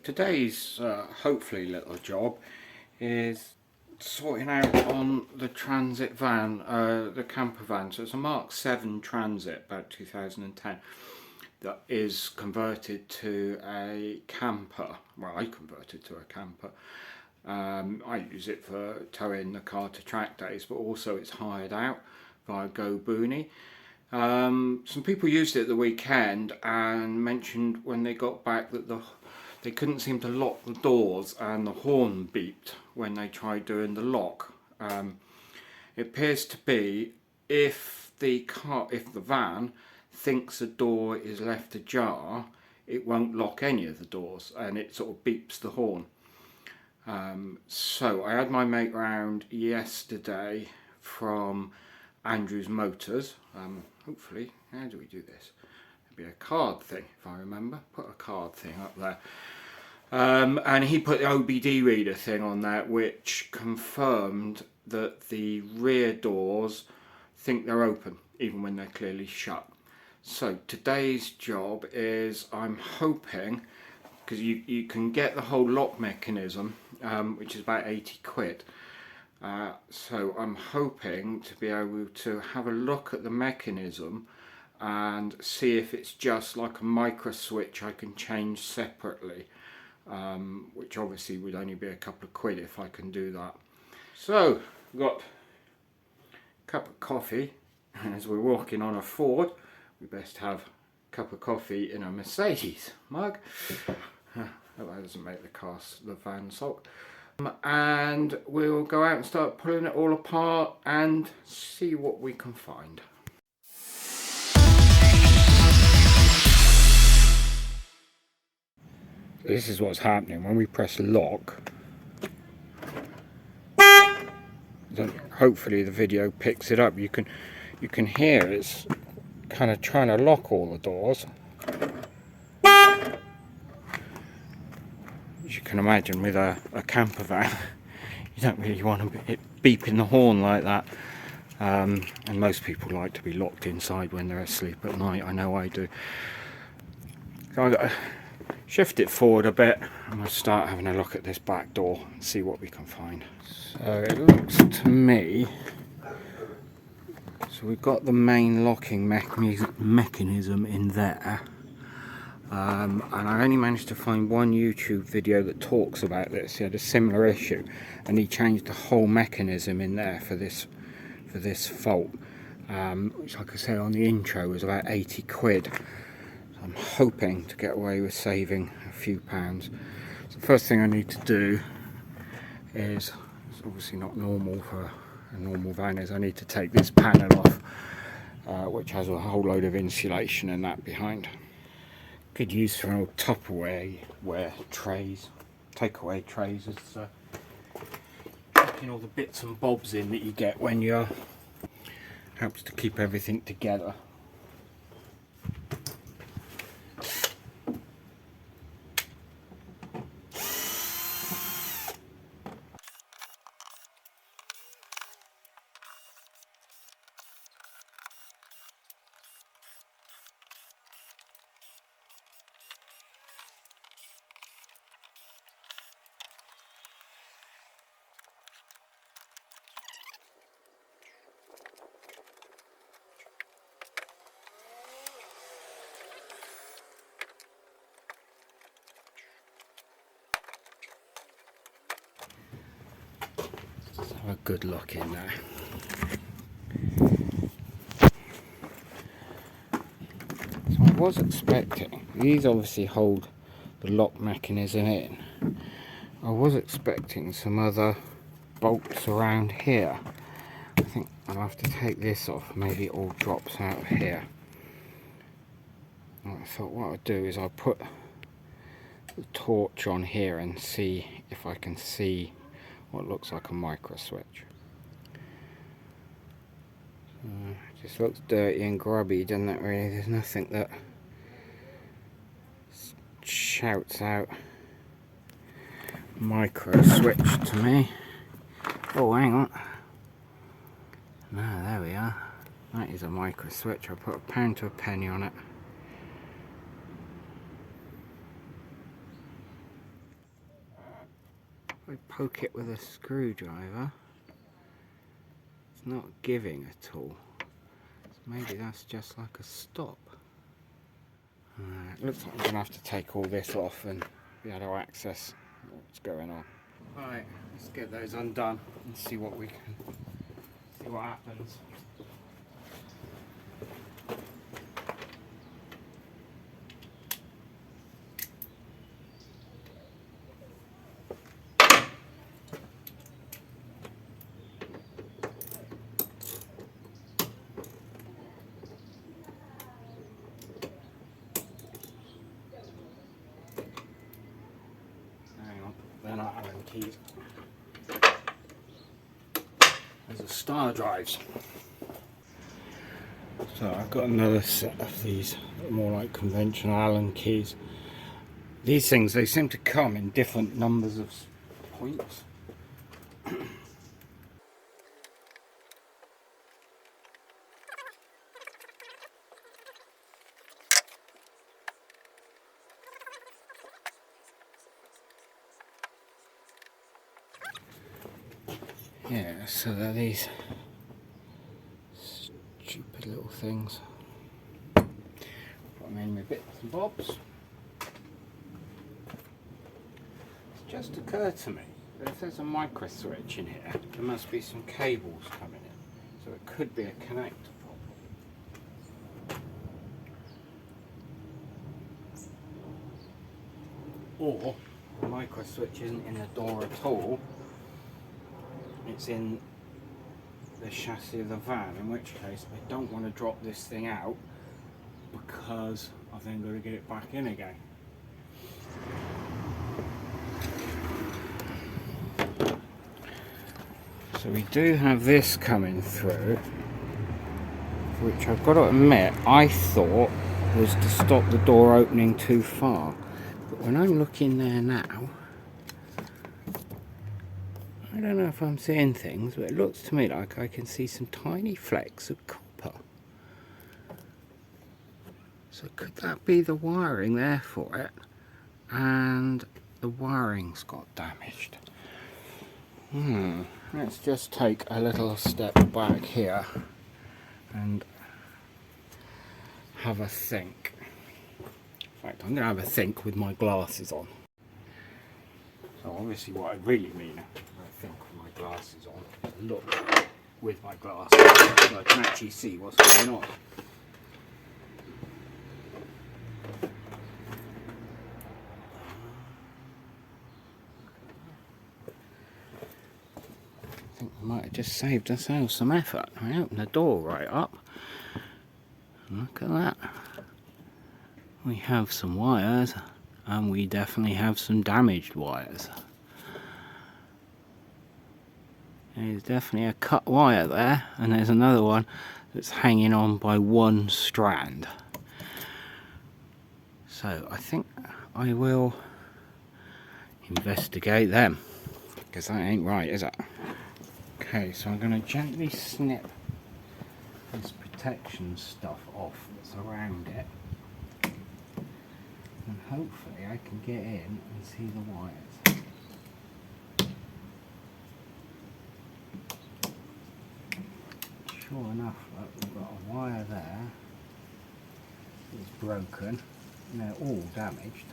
today's hopefully little job is sorting out on the transit van, the camper van. So it's a Mark 7 Transit, about 2010, that is converted to a camper. Well, I converted to a camper. I use it for towing the car to track days, but also it's hired out via Go Booney. Some people used it the weekend and mentioned when they got back that they couldn't seem to lock the doors and the horn beeped when they tried doing the lock. It appears to be if the van thinks a door is left ajar, it won't lock any of the doors and it sort of beeps the horn. So I had my mate round yesterday from Andrew's Motors. Hopefully, how do we do this? It'd be a card thing if I remember. Put a card thing up there. And he put the OBD reader thing on there, which confirmed that the rear doors think they're open even when they're clearly shut. So today's job is, I'm hoping, because you can get the whole lock mechanism, which is about 80 quid. So I'm hoping to be able to have a look at the mechanism and see if it's just like a micro switch I can change separately, which obviously would only be a couple of quid if I can do that. So we've got a cup of coffee, and as we're walking on a Ford, we best have a cup of coffee in a Mercedes mug. Hope that doesn't make the van sulk. And we'll go out and start pulling it all apart and see what we can find. This is what's happening when we press lock. Hopefully the video picks it up. You can hear it's kind of trying to lock all the doors. As you can imagine, with a camper van, you don't really want it beeping the horn like that. And most people like to be locked inside when they're asleep at night. I know I do. So I've got to shift it forward a bit and we'll start having a look at this back door and see what we can find. So it looks to me, so we've got the main locking mechanism in there. And I only managed to find one YouTube video that talks about this. He had a similar issue and he changed the whole mechanism in there for this fault, which, like I said on the intro, was about 80 quid. So I'm hoping to get away with saving a few pounds. So the first thing I need to do is, it's obviously not normal for a normal van, is I need to take this panel off, which has a whole load of insulation and that behind. Could use for old Tupperware trays, takeaway trays, as putting all the bits and bobs in that you get when you're, helps to keep everything together. Have a good look in there. So I was expecting, these obviously hold the lock mechanism in. I was expecting some other bolts around here. I think I'll have to take this off, maybe it all drops out of here. And I thought what I'll do is I'll put the torch on here and see if I can see what looks like a micro switch. Just looks dirty and grubby, doesn't it really? There's nothing that shouts out micro switch to me. Oh, hang on. No, there we are. That is a micro switch. I'll put a pound to a penny on it. If I poke it with a screwdriver, it's not giving at all. So maybe that's just like a stop. It looks like I'm going to have to take all this off and be able to access what's going on. Right, let's get those undone and see what happens. They're not Allen keys. Those are star drives. So I've got another set of these, more like conventional Allen keys. These things, they seem to come in different numbers of points. Yeah, so they're these stupid little things. Put them in with bits and bobs. It's just occurred to me that if there's a micro switch in here, there must be some cables coming in. So it could be a connector problem. Or the micro switch isn't in the door at all. It's in the chassis of the van, in which case I don't want to drop this thing out because I've then got to get it back in again. So we do have this coming through, which I've got to admit I thought was to stop the door opening too far, but when I'm looking there now, I don't know if I'm seeing things, but it looks to me like I can see some tiny flecks of copper. So could that be the wiring there for it? And the wiring's got damaged. Let's just take a little step back here and have a think. In fact, I'm going to have a think with my glasses on. So obviously what I really mean when I think with my glasses on is look with my glasses so I can actually see what's going on. I think we might have just saved ourselves some effort. I opened the door right up. Look at that. We have some wires, and we definitely have some damaged wires. There's definitely a cut wire there, and there's another one that's hanging on by one strand. So I think I will investigate them, because that ain't right, is it? Okay, so I'm going to gently snip this protection stuff off that's around it, and hopefully I can get in and see the wires. Sure enough, look, we've got a wire there that's broken, and they're all damaged.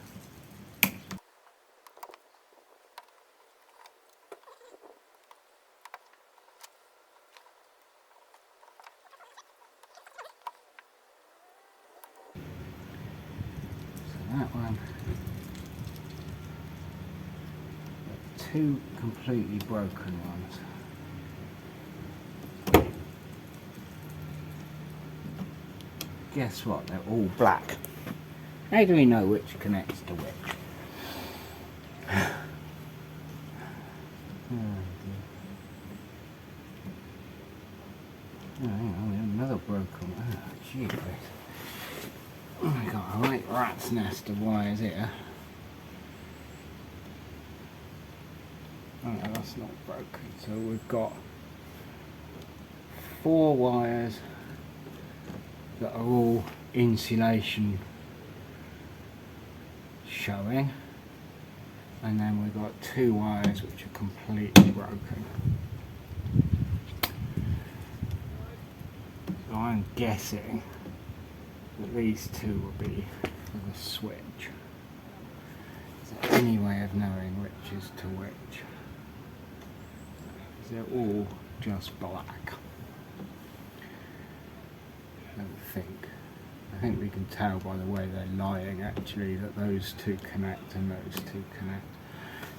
That one, two completely broken ones. Guess what? They're all black. How do we know which connects to which? Oh, hang on, another broken one. Oh, gee. Oh my god, a right rat's nest of wires here. Oh no, that's not broken. So we've got 4 wires that are all insulation showing. and then we've got 2 wires which are completely broken. So I'm guessing that these 2 will be for the switch. Is there any way of knowing which is to which? They're all just black. I think we can tell by the way they're lying actually that those 2 connect and those 2 connect.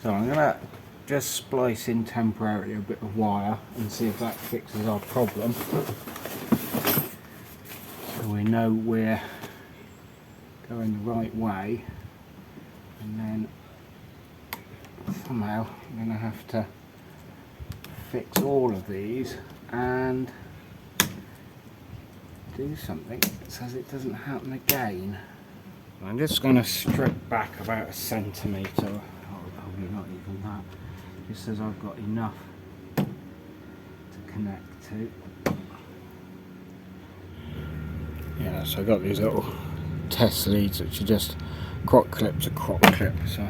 So I'm going to just splice in temporarily a bit of wire and see if that fixes our problem. So we know we're going the right way, and then somehow I'm going to have to fix all of these and do something so it doesn't happen again. I'm just going to strip back about 1 centimetre, or probably not even that, just as I've got enough to connect to. Yeah, so I've got these little test leads which are just croc clip to croc clip, so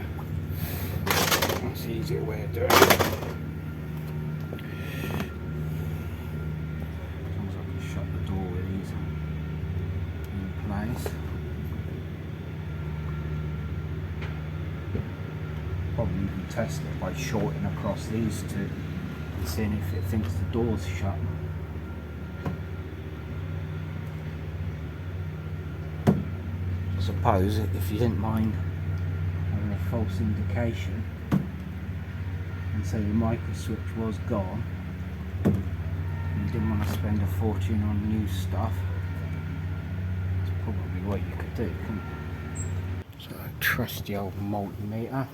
that's the easier way of doing it. Probably even test it by shorting across these 2 and seeing if it thinks the door's shut. I suppose if you didn't mind having a false indication and say your micro switch was gone and you didn't want to spend a fortune on new stuff, that's probably what you could do, couldn't you? So a trusty old multimeter.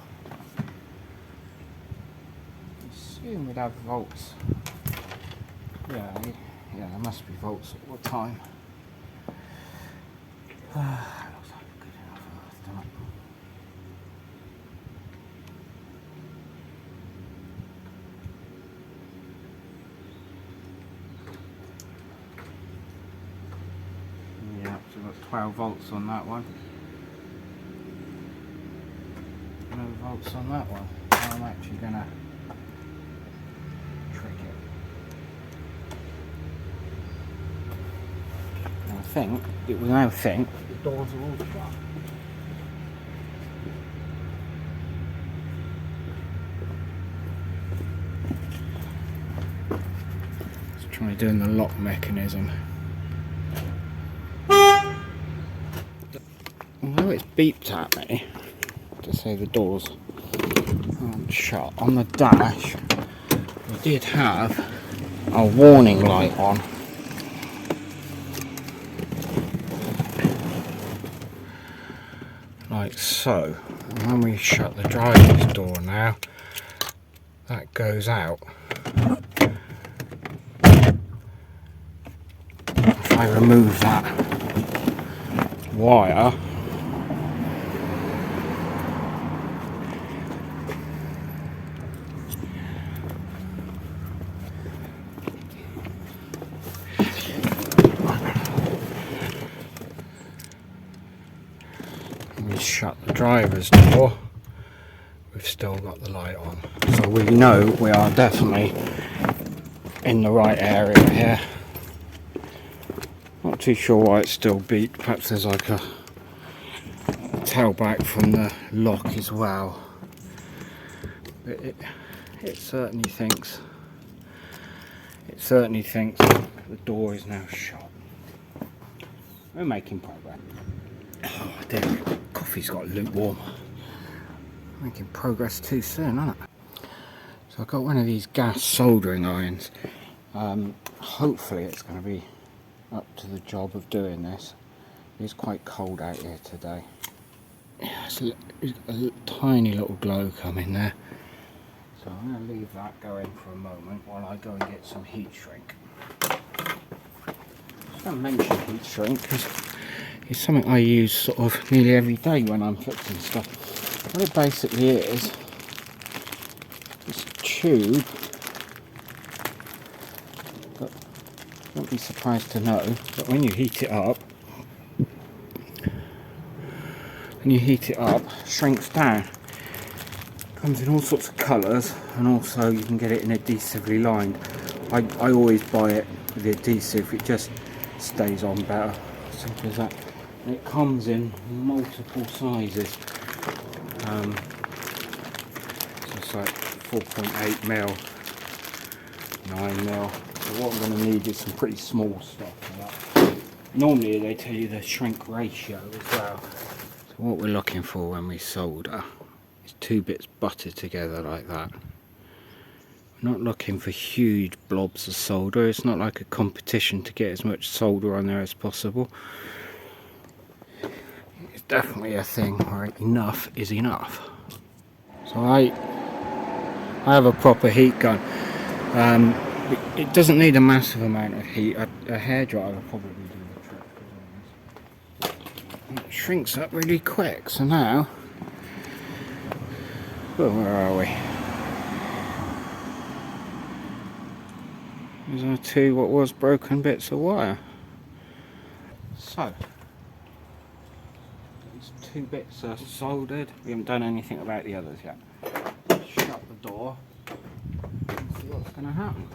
Assume we'd have volts. Yeah, there must be volts all the time. Looks like a good enough earth, doesn't it? Yeah, so we've got 12 volts on that one. No volts on that one. I'm actually going to trick it. And I think, it will now think the doors are all shut. Let's try doing the lock mechanism. Although it's beeped at me to say the doors aren't shut, on the dash we did have a warning light on. Like so. And when we shut the driver's door now, that goes out. If I remove that wire, we shut the driver's door, we've still got the light on. So we know we are definitely in the right area here. Not too sure why it's still beeped. Perhaps there's like a tailback from the lock as well. But it certainly thinks the door is now shut. We're making progress. Oh dear, coffee's got lukewarm. Making progress too soon, isn't it? So I've got one of these gas soldering irons. Hopefully it's going to be up to the job of doing this. It's quite cold out here today. Yeah, there's a tiny little glow coming there. So I'm going to leave that going for a moment while I go and get some heat shrink. I don't mention heat shrink because it's something I use sort of nearly every day when I'm fixing stuff. What it basically is, this tube, but don't be surprised to know that when you heat it up, shrinks down. Comes in all sorts of colours, and also you can get it in adhesively lined. I always buy it with the adhesive, it just stays on better. Simple as that. And it comes in multiple sizes. So it's like 4.8 mil, 9 mil. So what I'm going to need is some pretty small stuff for that. Normally they tell you the shrink ratio as well. So what we're looking for when we solder is 2 bits buttered together like that. We're not looking for huge blobs of solder. It's not like a competition to get as much solder on there as possible. It's definitely a thing where enough is enough. So I have a proper heat gun. It doesn't need a massive amount of heat. A hairdryer will probably do the trick. It shrinks up really quick. So now, well, where are we? There's our 2 what was broken bits of wire. So these 2 bits are soldered. We haven't done anything about the others yet. Shut the door and see what's going to happen.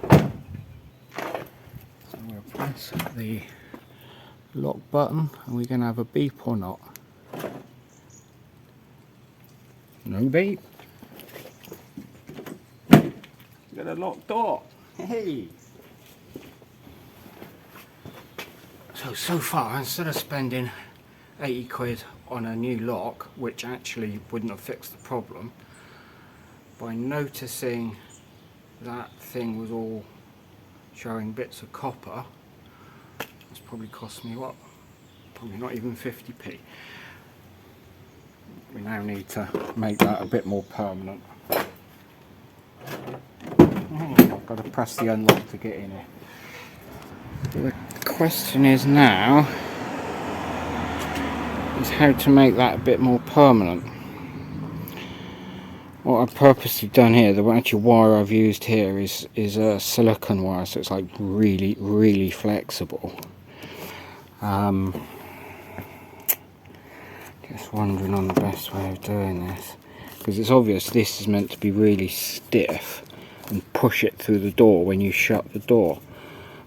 So we'll press the lock button, and we're going to have a beep or not. No beep. Got a locked door. Hey. So far, instead of spending 80 quid on a new lock, which actually wouldn't have fixed the problem, by noticing that thing was all showing bits of copper, it's probably cost me what? Probably not even 50p. We now need to make that a bit more permanent. I've got to press the unlock to get in here. The question is now is how to make that a bit more permanent. What I've purposely done here, the actual wire I've used here is a silicone wire, so it's like really flexible. Just wondering on the best way of doing this, because it's obvious this is meant to be really stiff and push it through the door when you shut the door,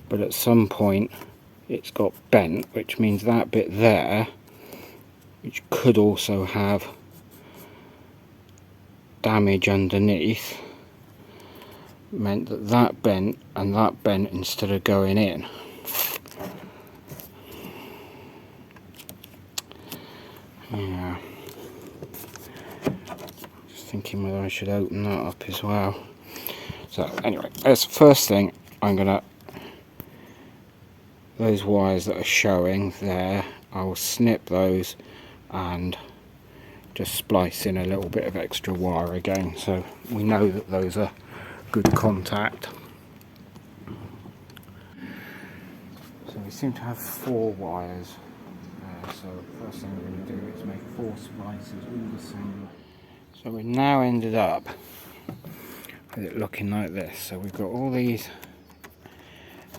but at some point it's got bent, which means that bit there, which could also have damage underneath, meant that bent and that bent instead of going in. Yeah, just thinking whether I should open that up as well. So anyway, that's the first thing. I'm gonna, those wires that are showing there, I will snip those and just splice in a little bit of extra wire again, so we know that those are good contact. So we seem to have 4 wires. So the first thing we're going to do is make 4 splices all the same. So we've now ended up with it looking like this. So we've got all these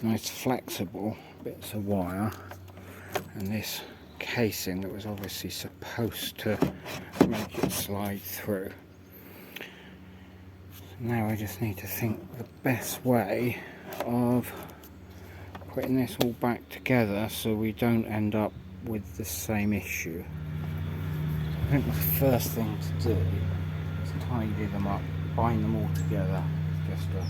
nice flexible bits of wire and this casing that was obviously supposed to make it slide through. So now I just need to think the best way of putting this all back together so we don't end up with the same issue. I think the first thing to do is tidy them up, bind them all together. Just a...